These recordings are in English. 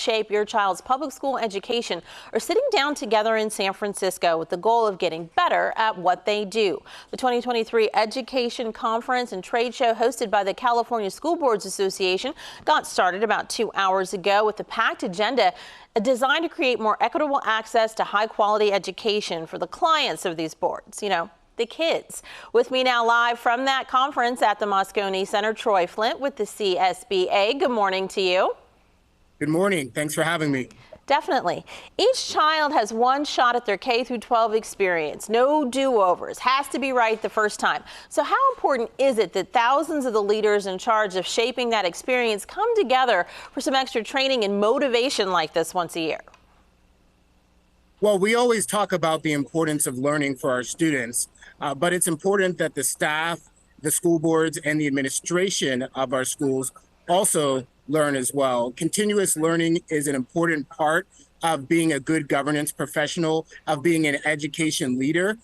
shape your child's public school education are sitting down together in San Francisco with the goal of getting better at what they do. The 2023 Education Conference and Trade Show hosted by the California School Boards Association got started about 2 hours ago with a packed agenda designed to create more equitable access to high-quality education for the clients of these boards, the kids. With me now live from that conference at the Moscone Center, Troy Flint with the CSBA. Good morning to you. Good morning. Thanks for having me. Definitely. Each child has one shot at their K-12 experience. No do-overs. Has to be right the first time. So how important is it that thousands of the leaders in charge of shaping that experience come together for some extra training and motivation like this once a year? Well, we always talk about the importance of learning for our students, but it's important that the staff, the school boards, and the administration of our schools also learn as well. Continuous learning is an important part of being a good governance professional, of being an education leader.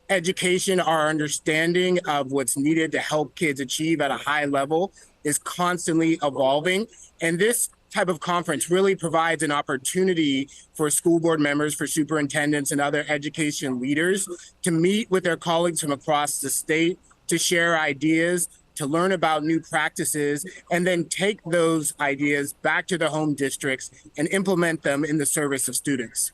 Education, our understanding of what's needed to help kids achieve at a high level is constantly evolving. And this type of conference really provides an opportunity for school board members, for superintendents and other education leaders to meet with their colleagues from across the state, to share ideas, to learn about new practices, and then take those ideas back to their home districts and implement them in the service of students.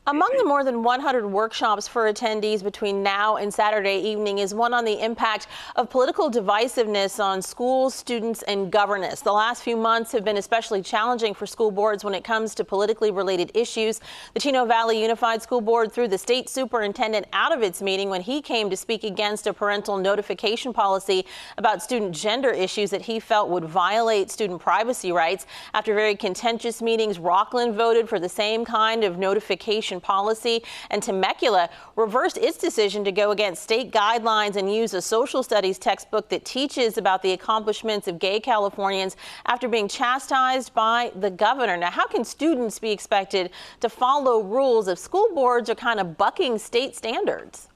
Among the more than 100 workshops for attendees between now and Saturday evening is one on the impact of political divisiveness on schools, students, and governance. The last few months have been especially challenging for school boards when it comes to politically related issues. The Chino Valley Unified School Board threw the state superintendent out of its meeting when he came to speak against a parental notification policy about student gender issues that he felt would violate student privacy rights. After very contentious meetings, Rockland voted for the same kind of notification policy, and Temecula reversed its decision to go against state guidelines and use a social studies textbook that teaches about the accomplishments of gay Californians after being chastised by the governor. Now, how can students be expected to follow rules if school boards are kind of bucking state standards?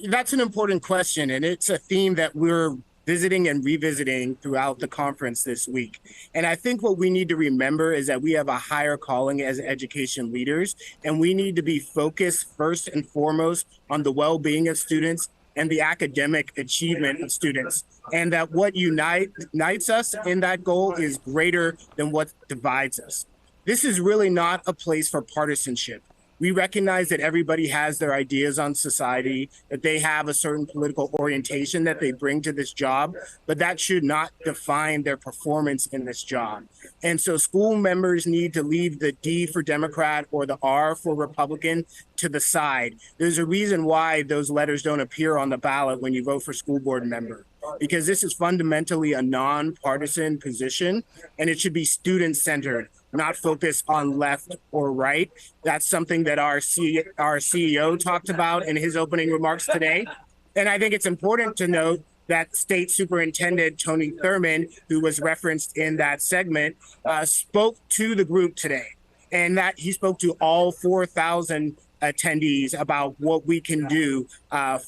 That's an important question, and it's a theme that we're visiting and revisiting throughout the conference this week. And I think what we need to remember is that we have a higher calling as education leaders, and we need to be focused first and foremost on the well-being of students and the academic achievement of students. And that what unites us in that goal is greater than what divides us. This is really not a place for partisanship. We recognize that everybody has their ideas on society, that they have a certain political orientation that they bring to this job, but that should not define their performance in this job. And so school members need to leave the D for Democrat or the R for Republican to the side. There's a reason why those letters don't appear on the ballot when you vote for school board member, because this is fundamentally a nonpartisan position, and it should be student-centered, not focused on left or right. That's something that our CEO talked about in his opening remarks today. And I think it's important to note that State Superintendent Tony Thurmond, who was referenced in that segment, spoke to the group today, and that he spoke to all 4,000 attendees about what we can do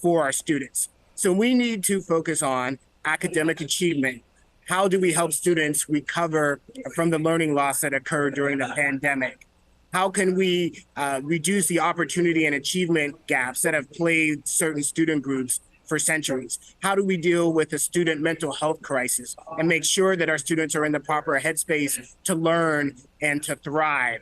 for our students. So we need to focus on academic achievement. How do we help students recover from the learning loss that occurred during the pandemic? How can we reduce the opportunity and achievement gaps that have plagued certain student groups for centuries? How do we deal with the student mental health crisis and make sure that our students are in the proper headspace to learn and to thrive?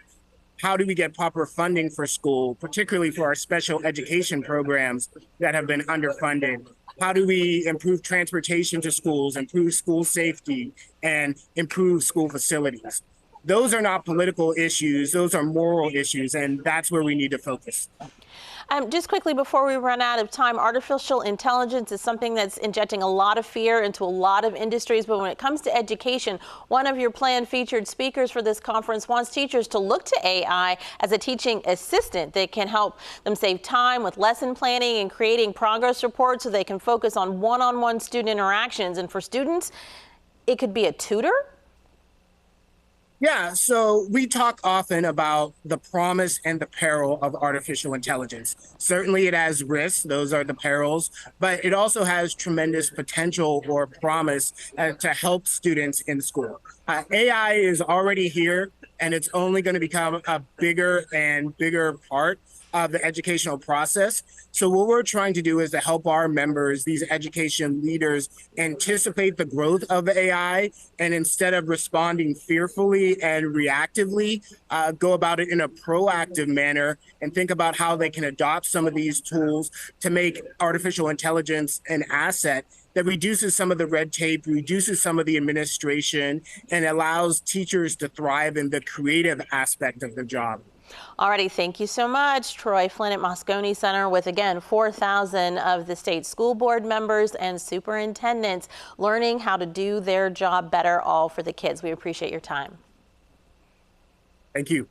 How do we get proper funding for school, particularly for our special education programs that have been underfunded? How do we improve transportation to schools, improve school safety, and improve school facilities? Those are not political issues, those are moral issues, and that's where we need to focus. Just quickly before we run out of time, artificial intelligence is something that's injecting a lot of fear into a lot of industries. But when it comes to education, one of your planned featured speakers for this conference wants teachers to look to AI as a teaching assistant that can help them save time with lesson planning and creating progress reports so they can focus on one-on-one student interactions. And for students, it could be a tutor. Yeah, so we talk often about the promise and the peril of artificial intelligence. Certainly, it has risks, those are the perils, but it also has tremendous potential or promise to help students in school. AI is already here, and it's only going to become a bigger and bigger part of the educational process. So, what we're trying to do is to help our members, these education leaders, anticipate the growth of AI, and instead of responding fearfully and reactively, go about it in a proactive manner and think about how they can adopt some of these tools to make artificial intelligence an asset that reduces some of the red tape, reduces some of the administration, and allows teachers to thrive in the creative aspect of the job. Alrighty, thank you so much. Troy Flynn at Moscone Center with, again, 4,000 of the state school board members and superintendents learning how to do their job better, all for the kids. We appreciate your time. Thank you.